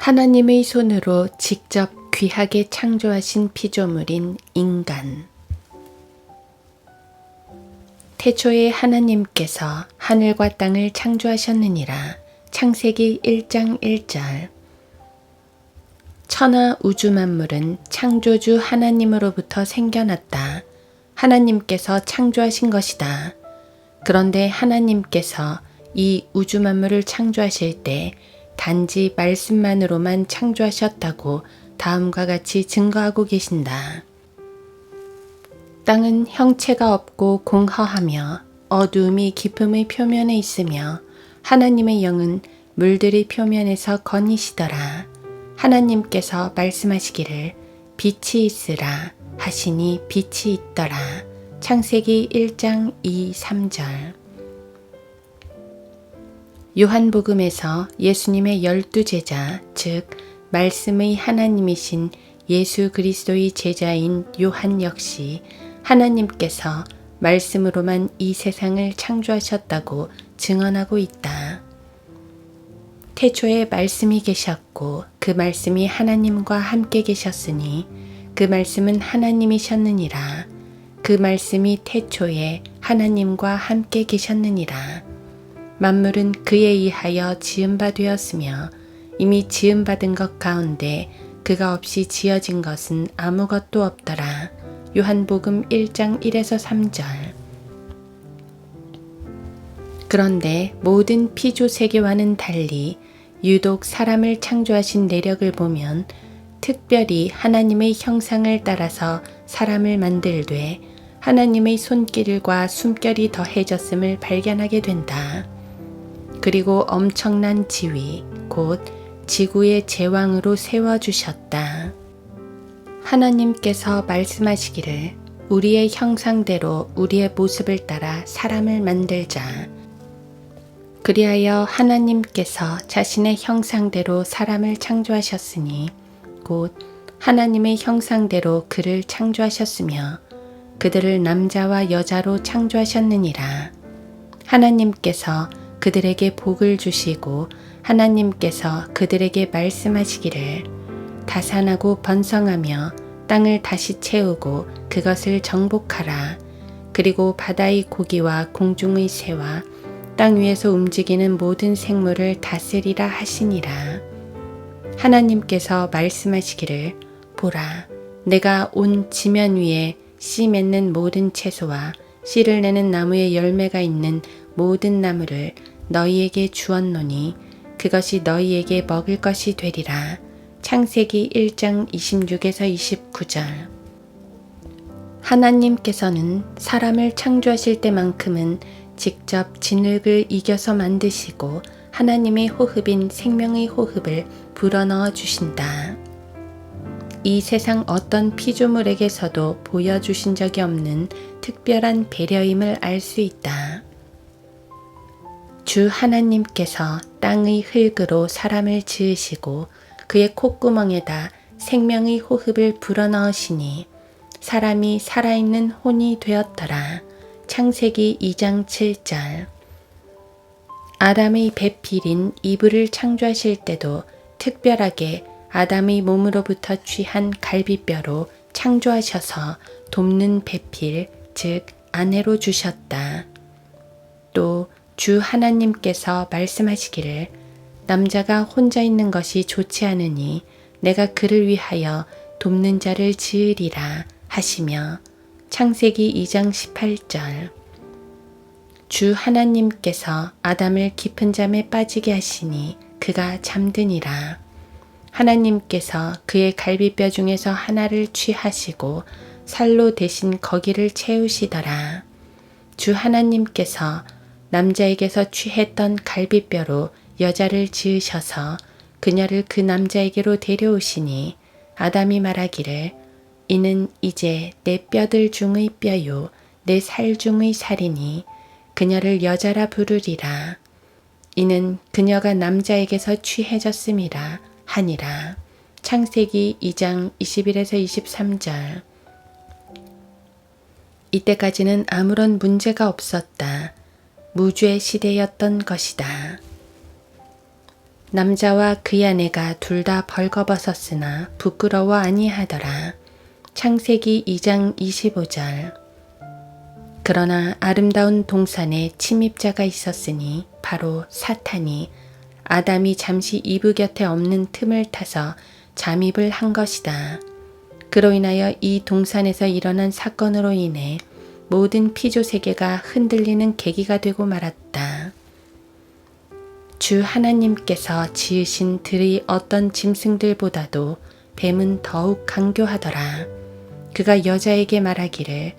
하나님의 손으로 직접 귀하게 창조하신 피조물인 인간. 태초에 하나님께서 하늘과 땅을 창조하셨느니라. 창세기 1장 1절. 천하 우주 만물은 창조주 하나님으로부터 생겨났다. 하나님께서 창조하신 것이다. 그런데 하나님께서 이 우주 만물을 창조하실 때 단지 말씀만으로만 창조하셨다고 다음과 같이 증거하고 계신다. 땅은 형체가 없고 공허하며 어두움이 깊음의 표면에 있으며 하나님의 영은 물들의 표면에서 거니시더라. 하나님께서 말씀하시기를 빛이 있으라 하시니 빛이 있더라. 창세기 1장 2, 3절. 요한복음에서 예수님의 12제자, 즉 말씀의 하나님이신 예수 그리스도의 제자인 요한 역시 하나님께서 말씀으로만 이 세상을 창조하셨다고 증언하고 있다. 태초에 말씀이 계셨고 그 말씀이 하나님과 함께 계셨으니 그 말씀은 하나님이셨느니라. 그 말씀이 태초에 하나님과 함께 계셨느니라. 만물은 그에 의하여 지음바 되었으며 이미 지음받은 것 가운데 그가 없이 지어진 것은 아무것도 없더라. 요한복음 1장 1에서 3절. 그런데 모든 피조 세계와는 달리 유독 사람을 창조하신 내력을 보면 특별히 하나님의 형상을 따라서 사람을 만들되 하나님의 손길과 숨결이 더해졌음을 발견하게 된다. 그리고 엄청난 지위, 곧 지구의 제왕으로 세워주셨다. 하나님께서 말씀하시기를 우리의 형상대로 우리의 모습을 따라 사람을 만들자. 그리하여 하나님께서 자신의 형상대로 사람을 창조하셨으니 곧 하나님의 형상대로 그를 창조하셨으며 그들을 남자와 여자로 창조하셨느니라. 하나님께서 그들에게 복을 주시고 하나님께서 그들에게 말씀하시기를 다산하고 번성하며 땅을 다시 채우고 그것을 정복하라. 그리고 바다의 고기와 공중의 새와 땅 위에서 움직이는 모든 생물을 다스리라 하시니라. 하나님께서 말씀하시기를 보라, 내가 온 지면 위에 씨 맺는 모든 채소와 씨를 내는 나무에 열매가 있는 모든 나무를 너희에게 주었노니 그것이 너희에게 먹을 것이 되리라. 창세기 1장 26에서 29절. 하나님께서는 사람을 창조하실 때만큼은 직접 진흙을 이겨서 만드시고 하나님의 호흡인 생명의 호흡을 불어넣어 주신다. 이 세상 어떤 피조물에게서도 보여주신 적이 없는 특별한 배려임을 알 수 있다. 주 하나님께서 땅의 흙으로 사람을 지으시고 그의 콧구멍에다 생명의 호흡을 불어넣으시니 사람이 살아있는 혼이 되었더라. 창세기 2장 7절. 아담의 배필인 이브를 창조하실 때도 특별하게 아담의 몸으로부터 취한 갈비뼈로 창조하셔서 돕는 배필, 즉 아내로 주셨다. 또 주 하나님께서 말씀하시기를 남자가 혼자 있는 것이 좋지 않으니 내가 그를 위하여 돕는 자를 지으리라 하시며 창세기 2장 18절. 주 하나님께서 아담을 깊은 잠에 빠지게 하시니 그가 잠드니라. 하나님께서 그의 갈비뼈 중에서 하나를 취하시고 살로 대신 거기를 채우시더라. 주 하나님께서 남자에게서 취했던 갈비뼈로 여자를 지으셔서 그녀를 그 남자에게로 데려오시니 아담이 말하기를 이는 이제 내 뼈들 중의 뼈요 내 살 중의 살이니 그녀를 여자라 부르리라. 이는 그녀가 남자에게서 취해졌음이라 하니라. 창세기 2장 21에서 23절. 이때까지는 아무런 문제가 없었다. 무죄 시대였던 것이다. 남자와 그의 아내가 둘 다 벌거벗었으나 부끄러워 아니하더라. 창세기 2장 25절. 그러나 아름다운 동산에 침입자가 있었으니 바로 사탄이 아담이 잠시 이브 곁에 없는 틈을 타서 잠입을 한 것이다. 그로 인하여 이 동산에서 일어난 사건으로 인해 모든 피조 세계가 흔들리는 계기가 되고 말았다. 주 하나님께서 지으신 들의 어떤 짐승들보다도 뱀은 더욱 강교하더라. 그가 여자에게 말하기를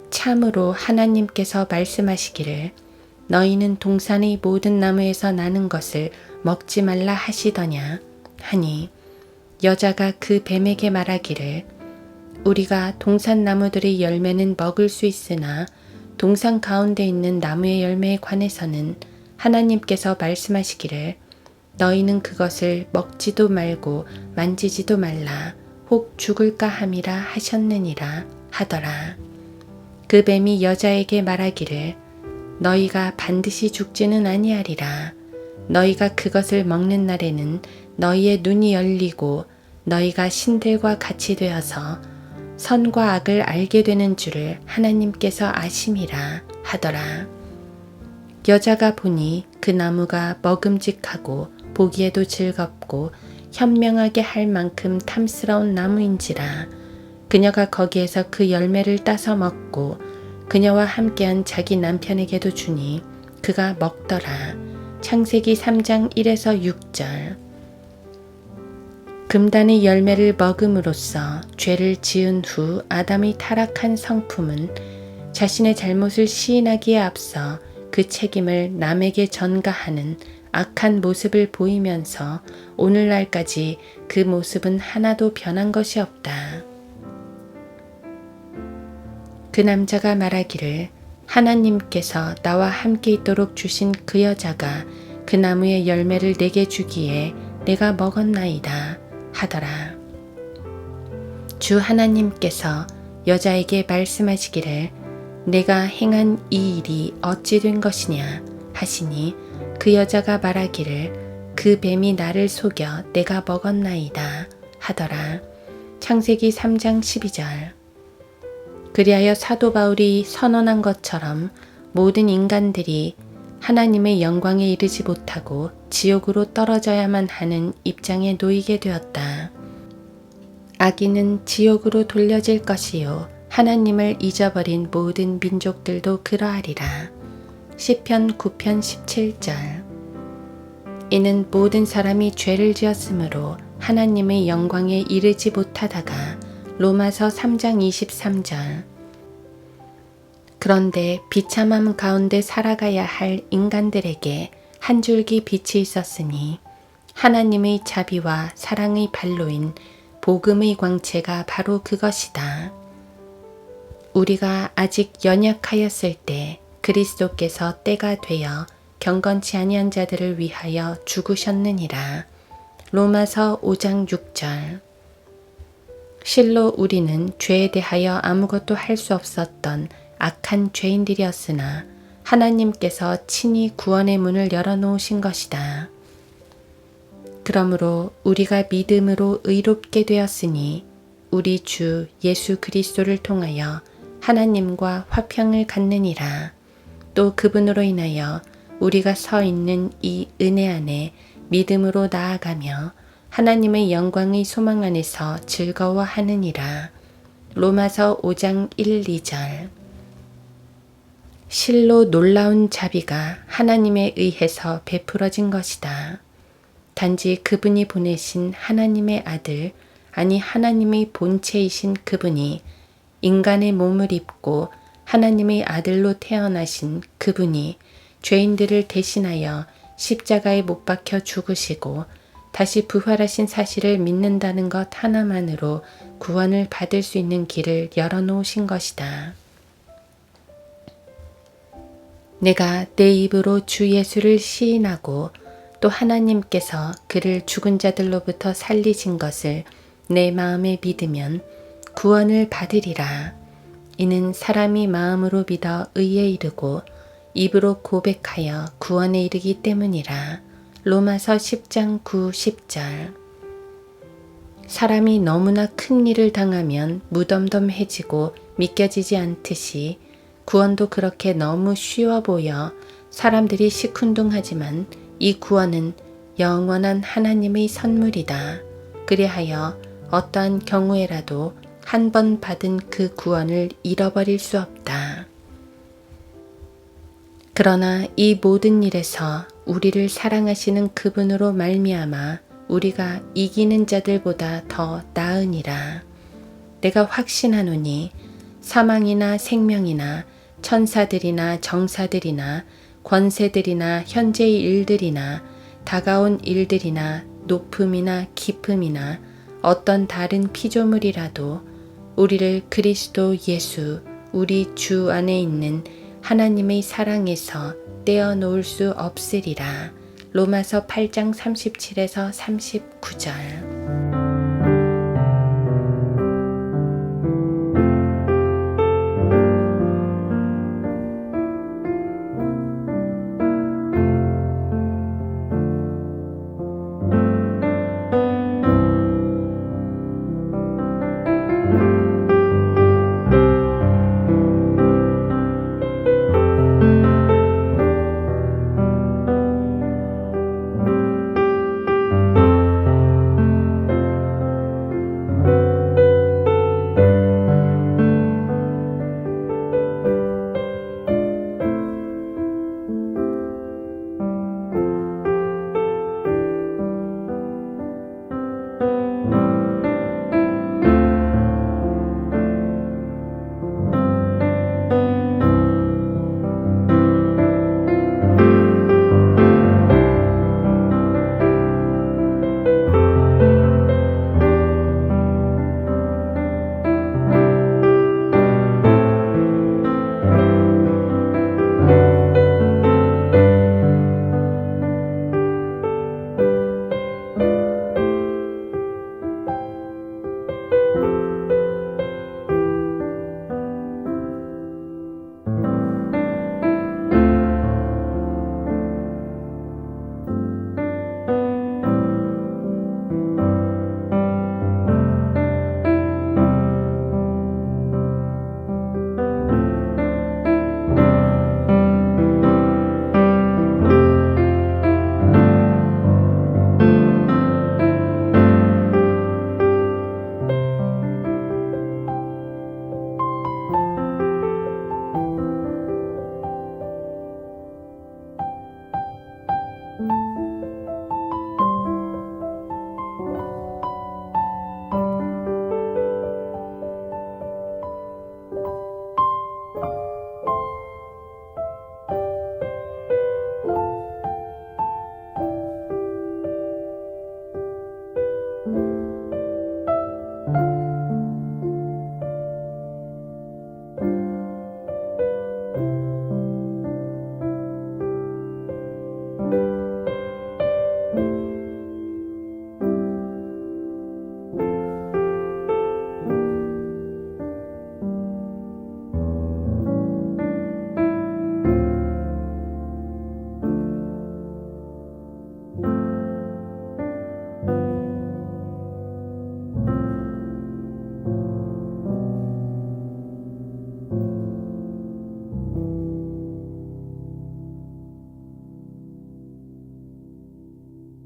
참으로 하나님께서 말씀하시기를 너희는 동산의 모든 나무에서 나는 것을 먹지 말라 하시더냐 하니 여자가 그 뱀에게 말하기를 우리가 동산 나무들의 열매는 먹을 수 있으나 동산 가운데 있는 나무의 열매에 관해서는 하나님께서 말씀하시기를 너희는 그것을 먹지도 말고 만지지도 말라 혹 죽을까 함이라 하셨느니라 하더라. 그 뱀이 여자에게 말하기를 너희가 반드시 죽지는 아니하리라. 너희가 그것을 먹는 날에는 너희의 눈이 열리고 너희가 신들과 같이 되어서 선과 악을 알게 되는 줄을 하나님께서 아심이라 하더라. 여자가 보니 그 나무가 먹음직하고 보기에도 즐겁고 현명하게 할 만큼 탐스러운 나무인지라 그녀가 거기에서 그 열매를 따서 먹고 그녀와 함께한 자기 남편에게도 주니 그가 먹더라. 창세기 3장 1에서 6절. 금단의 열매를 먹음으로써 죄를 지은 후 아담이 타락한 성품은 자신의 잘못을 시인하기에 앞서 그 책임을 남에게 전가하는 악한 모습을 보이면서 오늘날까지 그 모습은 하나도 변한 것이 없다. 그 남자가 말하기를 하나님께서 나와 함께 있도록 주신 그 여자가 그 나무의 열매를 내게 주기에 내가 먹었나이다 하더라. 주 하나님께서 여자에게 말씀하시기를 내가 행한 이 일이 어찌 된 것이냐 하시니 그 여자가 말하기를 그 뱀이 나를 속여 내가 먹었나이다 하더라. 창세기 3장 12절. 그리하여 사도 바울이 선언한 것처럼 모든 인간들이 하나님의 영광에 이르지 못하고 지옥으로 떨어져야만 하는 입장에 놓이게 되었다. 악인은 지옥으로 돌려질 것이요 하나님을 잊어버린 모든 민족들도 그러하리라. 시편 9편 17절. 이는 모든 사람이 죄를 지었으므로 하나님의 영광에 이르지 못하다가 로마서 3장 23절. 그런데 비참함 가운데 살아가야 할 인간들에게 한 줄기 빛이 있었으니 하나님의 자비와 사랑의 발로인 복음의 광채가 바로 그것이다. 우리가 아직 연약하였을 때 그리스도께서 때가 되어 경건치 아니한 자들을 위하여 죽으셨느니라. 로마서 5장 6절. 실로 우리는 죄에 대하여 아무것도 할 수 없었던 악한 죄인들이었으나 하나님께서 친히 구원의 문을 열어놓으신 것이다. 그러므로 우리가 믿음으로 의롭게 되었으니 우리 주 예수 그리스도를 통하여 하나님과 화평을 갖느니라. 또 그분으로 인하여 우리가 서 있는 이 은혜 안에 믿음으로 나아가며 하나님의 영광의 소망 안에서 즐거워하느니라. 로마서 5장 1, 2절. 실로 놀라운 자비가 하나님에 의해서 베풀어진 것이다. 단지 그분이 보내신 하나님의 아들, 아니 하나님의 본체이신 그분이 인간의 몸을 입고 하나님의 아들로 태어나신 그분이 죄인들을 대신하여 십자가에 못 박혀 죽으시고 다시 부활하신 사실을 믿는다는 것 하나만으로 구원을 받을 수 있는 길을 열어놓으신 것이다. 내가 내 입으로 주 예수를 시인하고 또 하나님께서 그를 죽은 자들로부터 살리신 것을 내 마음에 믿으면 구원을 받으리라. 이는 사람이 마음으로 믿어 의에 이르고 입으로 고백하여 구원에 이르기 때문이라. 로마서 10장 9, 10절. 사람이 너무나 큰 일을 당하면 무덤덤해지고 믿겨지지 않듯이 구원도 그렇게 너무 쉬워 보여 사람들이 시큰둥하지만 이 구원은 영원한 하나님의 선물이다. 그리하여 어떠한 경우에라도 한 번 받은 그 구원을 잃어버릴 수 없다. 그러나 이 모든 일에서 우리를 사랑하시는 그분으로 말미암아 우리가 이기는 자들보다 더 나으니라. 내가 확신하노니 사망이나 생명이나 천사들이나 정사들이나 권세들이나 현재의 일들이나 다가온 일들이나 높음이나 깊음이나 어떤 다른 피조물이라도 우리를 그리스도 예수 우리 주 안에 있는 하나님의 사랑에서 떼어놓을 수 없으리라. 로마서 8장 37에서 39절.